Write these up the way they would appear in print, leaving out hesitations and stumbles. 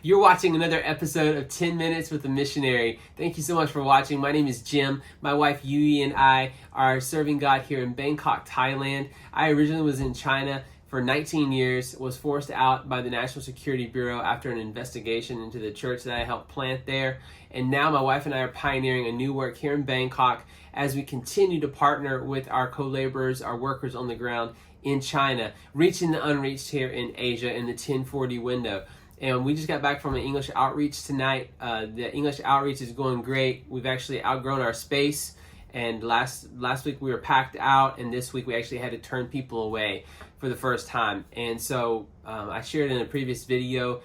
You're watching another episode of 10 Minutes with the Missionary. Thank you so much for watching. My name is Jim. My wife Yui and I are serving God here in Bangkok, Thailand. I originally was in China for 19 years, was forced out by the National Security Bureau after an investigation into the church that I helped plant there. And now my wife and I are pioneering a new work here in Bangkok as we continue to partner with our co-laborers, our workers on the ground in China, reaching the unreached here in Asia in the 1040 window. And we just got back from an English outreach tonight. The English outreach is going great. We've actually outgrown our space. And last week we were packed out, and this week we actually had to turn people away for the first time. And so I shared in a previous video,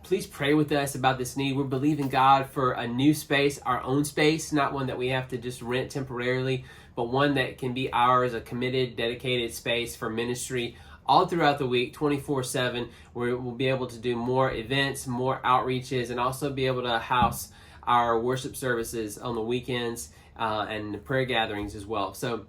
please pray with us about this need. We're believing God for a new space, our own space, not one that we have to just rent temporarily, but one that can be ours, a committed, dedicated space for ministry all throughout the week, 24/7, where we'll be able to do more events, more outreaches, and also be able to house our worship services on the weekends and prayer gatherings as well. So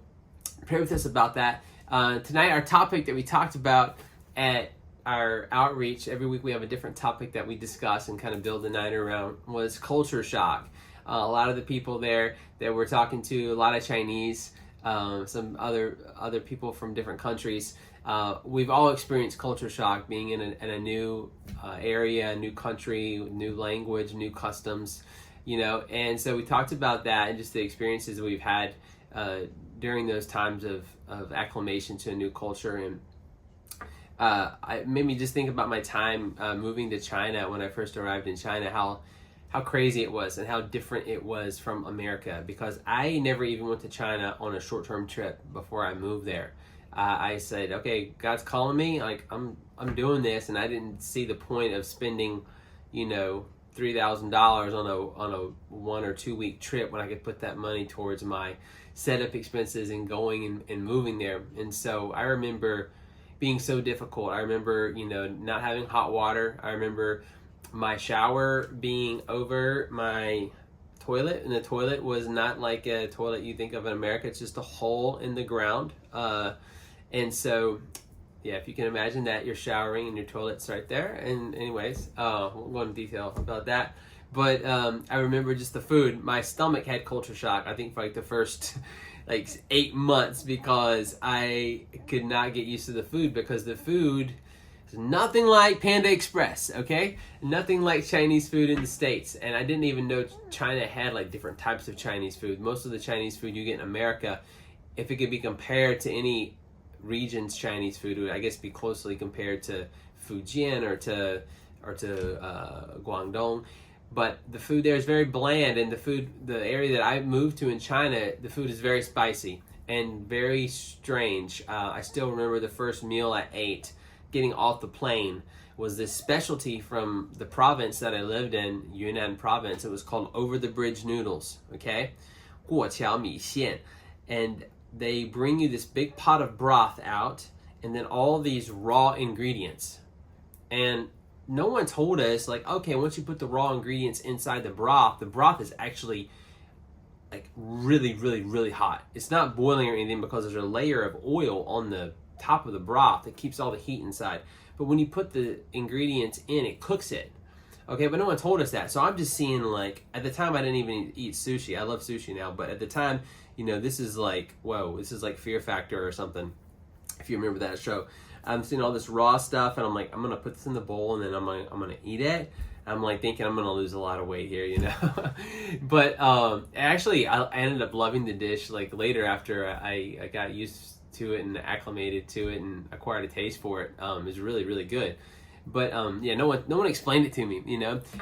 pray with us about that. Tonight, our topic that we talked about at our outreach, every week we have a different topic that we discuss and kind of build the night around, was culture shock. A lot of the people there that we're talking to, a lot of Chinese, some other people from different countries, we've all experienced culture shock being in a new area, new country, new language, new customs, and so we talked about that and just the experiences we've had during those times of acclimation to a new culture. And it made me just think about my time moving to China when I first arrived in China, how crazy it was and how different it was from America, because I never even went to China on a short-term trip before I moved there. I said, okay, God's calling me, like I'm doing this, and I didn't see the point of spending, $3,000 on a 1 or 2 week trip when I could put that money towards my setup expenses and going and moving there. And so I remember being so difficult. I remember, not having hot water. I remember my shower being over my toilet, and the toilet was not like a toilet you think of in America. It's just a hole in the ground. And so, yeah, if you can imagine that, you're showering and your toilet's right there. And anyways, won't go into detail about that. But I remember just the food. My stomach had culture shock, I think, for like the first 8 months, because I could not get used to the food, because the food is nothing like Panda Express, okay? Nothing like Chinese food in the States. And I didn't even know China had like different types of Chinese food. Most of the Chinese food you get in America, if it could be compared to any region's Chinese food, would I guess be closely compared to Fujian or to Guangdong. But the food there is very bland, and the area that I moved to in China, the food is very spicy and very strange. I still remember the first meal I ate getting off the plane was this specialty from the province that I lived in, Yunnan province. It was called over the bridge noodles, okay? 过桥米线. And they bring you this big pot of broth out, and then all these raw ingredients. And no one told us, like, okay, once you put the raw ingredients inside the broth is actually like really, really, really hot. It's not boiling or anything, because there's a layer of oil on the top of the broth that keeps all the heat inside. But when you put the ingredients in, it cooks it. Okay, but no one told us that. So I'm just seeing, like, at the time I didn't even eat sushi. I love sushi now, but at the time, this is like, whoa, this is like Fear Factor or something, if you remember that show. I'm seeing all this raw stuff, and I'm like, I'm gonna put this in the bowl, and then I'm gonna eat it. I'm like thinking I'm gonna lose a lot of weight here, But actually, I ended up loving the dish. Like later, after I got used to it and acclimated to it and acquired a taste for it, it was really, really good. But yeah, no one explained it to me,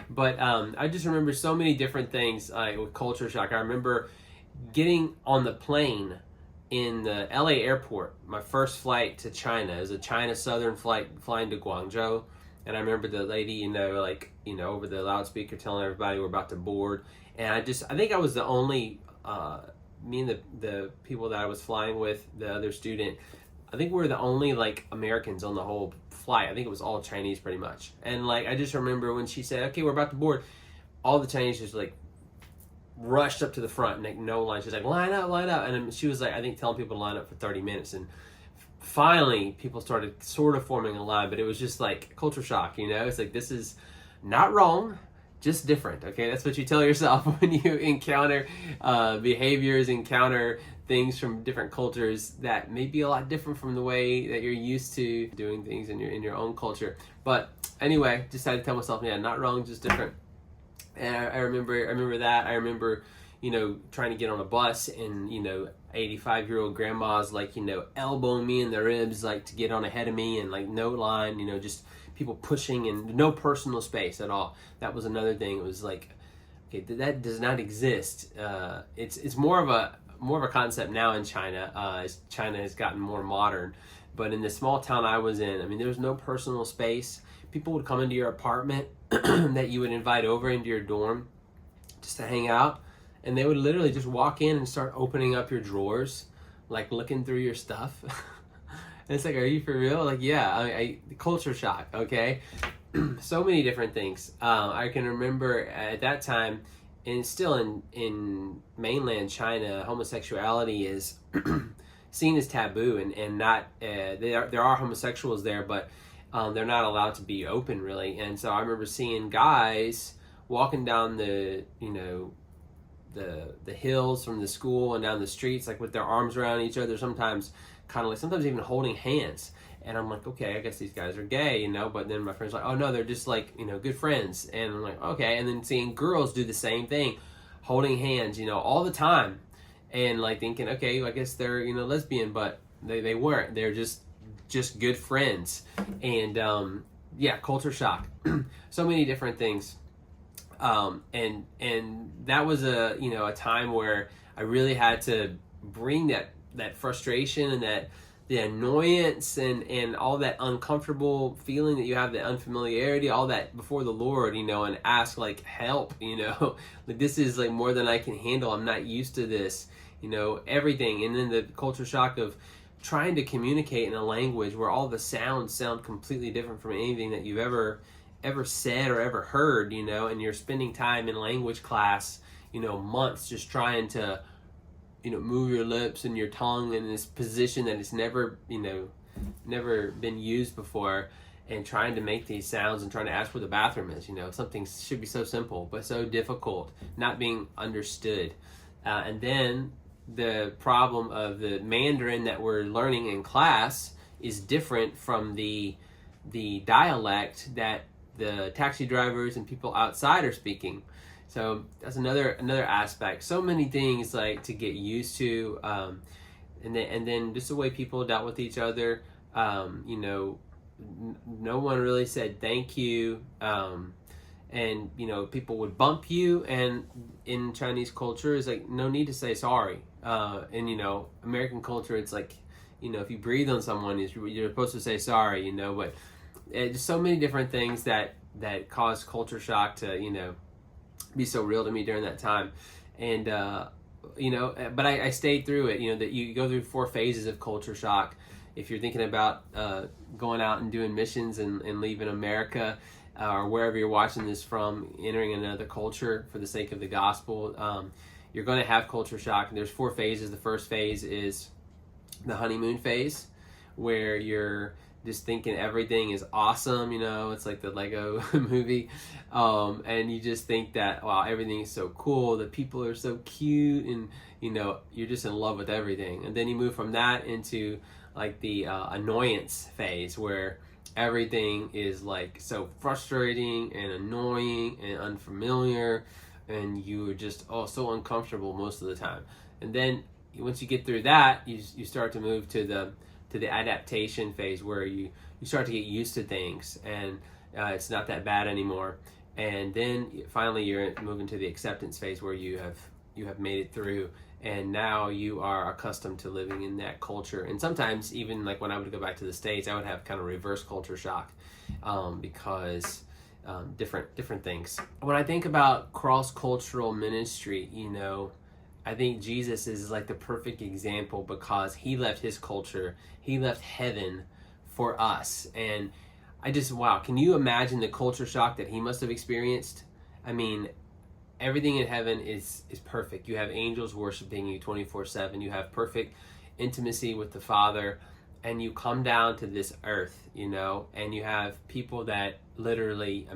But I just remember so many different things with culture shock. I remember getting on the plane in the LA airport, my first flight to China. It was a China Southern flight flying to Guangzhou. And I remember the lady, over the loudspeaker telling everybody we're about to board. And I think I was the only, me and the people that I was flying with, the other student, I think we were the only Americans on the whole flight. I think it was all Chinese pretty much. And I just remember when she said, okay, we're about to board, all the Chinese just rushed up to the front, and no line. She's like, line up. And then she was I think telling people to line up for 30 minutes. And finally, people started sort of forming a line, but it was just culture shock, It's this is not wrong, just different. Okay, that's what you tell yourself when you encounter behaviors, encounter things from different cultures that may be a lot different from the way that you're used to doing things in your own culture. But anyway, decided to tell myself, yeah, not wrong, just different. And I remember that. I remember, trying to get on a bus and, 85-year-old grandmas, like, elbowing me in the ribs, like, to get on ahead of me, and, like, no line, just people pushing and no personal space at all. That was another thing. It was like, okay, that does not exist. It's more of a concept now in China, as China has gotten more modern. But in the small town I was in, I mean, there was no personal space. People would come into your apartment that you would invite over into your dorm just to hang out, and they would literally just walk in and start opening up your drawers, like looking through your stuff. And it's like, are you for real? Like, yeah, I culture shock, okay? So many different things. I can remember at that time, and still in mainland China, homosexuality is seen as taboo, and not there are homosexuals there, but they're not allowed to be open, really. And so I remember seeing guys walking down the hills from the school and down the streets, like with their arms around each other, sometimes even holding hands. And I'm like, okay, I guess these guys are gay, but then my friends are like, oh no, they're just like, good friends. And I'm like, okay. And then seeing girls do the same thing, holding hands, all the time, and like thinking, okay, I guess they're, lesbian, but they weren't. They're just good friends. And culture shock. So many different things. And that was a time where I really had to bring that frustration and the annoyance and all that uncomfortable feeling that you have, the unfamiliarity, all that before the Lord, and ask, like, help, like, this is like more than I can handle. I'm not used to this, everything. And then the culture shock of trying to communicate in a language where all the sounds sound completely different from anything that you've ever said or ever heard, and you're spending time in language class, months just trying to, move your lips and your tongue in this position that it's never been used before, and trying to make these sounds and trying to ask where the bathroom is, something should be so simple, but so difficult, not being understood. And then the problem of the Mandarin that we're learning in class is different from the dialect that the taxi drivers and people outside are speaking. So that's another aspect. So many things, like, to get used to, and then just the way people dealt with each other. No one really said thank you, and people would bump you, and in Chinese culture, it's like no need to say sorry. And American culture, it's like, if you breathe on someone, you're supposed to say sorry. But just so many different things that caused culture shock to be so real to me during that time. And but I stayed through it. That you go through 4 phases of culture shock if you're thinking about going out and doing missions and leaving America, or wherever you're watching this from, entering another culture for the sake of the gospel. You're going to have culture shock. And there's 4 phases. The first phase is the honeymoon phase, where you're just thinking everything is awesome, it's like the Lego movie, and you just think that, wow, everything is so cool, the people are so cute, and you're just in love with everything. And then you move from that into like the annoyance phase, where everything is like so frustrating and annoying and unfamiliar, and you are just so uncomfortable most of the time. And then once you get through that, you start to move to the adaptation phase, where you start to get used to things, and it's not that bad anymore. And then finally you're moving to the acceptance phase, where you have made it through, and now you are accustomed to living in that culture. And sometimes even like when I would go back to the States, I would have kind of reverse culture shock, because different things. When I think about cross-cultural ministry, I think Jesus is like the perfect example, because he left his culture, he left heaven for us. And wow, can you imagine the culture shock that he must have experienced? I mean, everything in heaven is perfect. You have angels worshiping you 24/7. You have perfect intimacy with the Father. and you come down to this earth, and you have people that literally,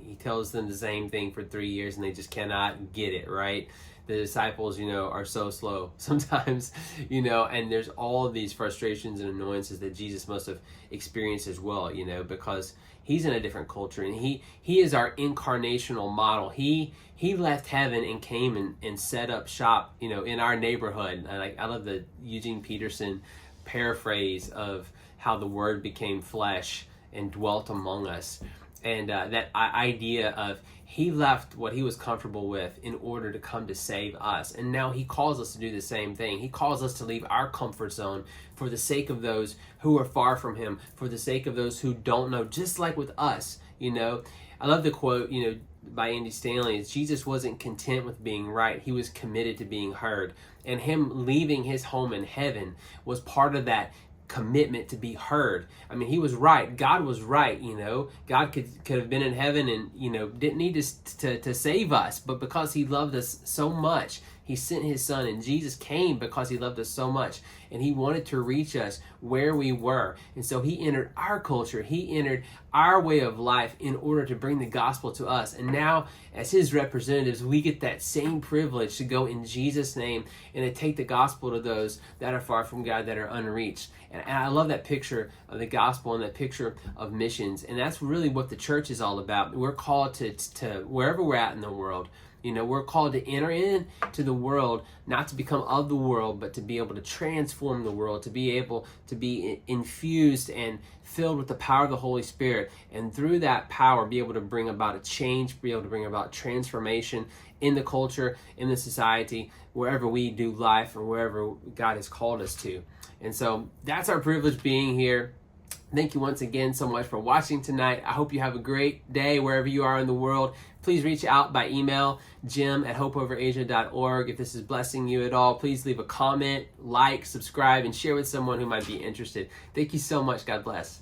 he tells them the same thing for 3 years and they just cannot get it, right? The disciples, are so slow sometimes, and there's all of these frustrations and annoyances that Jesus must have experienced as well, because he's in a different culture, and he is our incarnational model. He left heaven and came and set up shop, in our neighborhood. I love the Eugene Peterson paraphrase of how the Word became flesh and dwelt among us, and that idea of he left what he was comfortable with in order to come to save us, and now he calls us to do the same thing. He calls us to leave our comfort zone for the sake of those who are far from him, for the sake of those who don't know, just like with us. I love the quote, by Andy Stanley, is Jesus wasn't content with being right. He was committed to being heard. And him leaving his home in heaven was part of that commitment to be heard. He was right. God was right, God could have been in heaven and, didn't need to save us. But because he loved us so much, he sent his son, and Jesus came because he loved us so much, and he wanted to reach us where we were. And so he entered our culture. He entered our way of life in order to bring the gospel to us. And now, as his representatives, we get that same privilege to go in Jesus' name and to take the gospel to those that are far from God, that are unreached. And I love that picture of the gospel and that picture of missions. And that's really what the church is all about. We're called to wherever we're at in the world, we're called to enter into the world, not to become of the world, but to be able to transform the world, to be able to be infused and filled with the power of the Holy Spirit. And through that power, be able to bring about a change, be able to bring about transformation in the culture, in the society, wherever we do life or wherever God has called us to. And so that's our privilege being here. Thank you once again so much for watching tonight. I hope you have a great day wherever you are in the world. Please reach out by email, jim@hopeoverasia.org. If this is blessing you at all, please leave a comment, like, subscribe, and share with someone who might be interested. Thank you so much. God bless.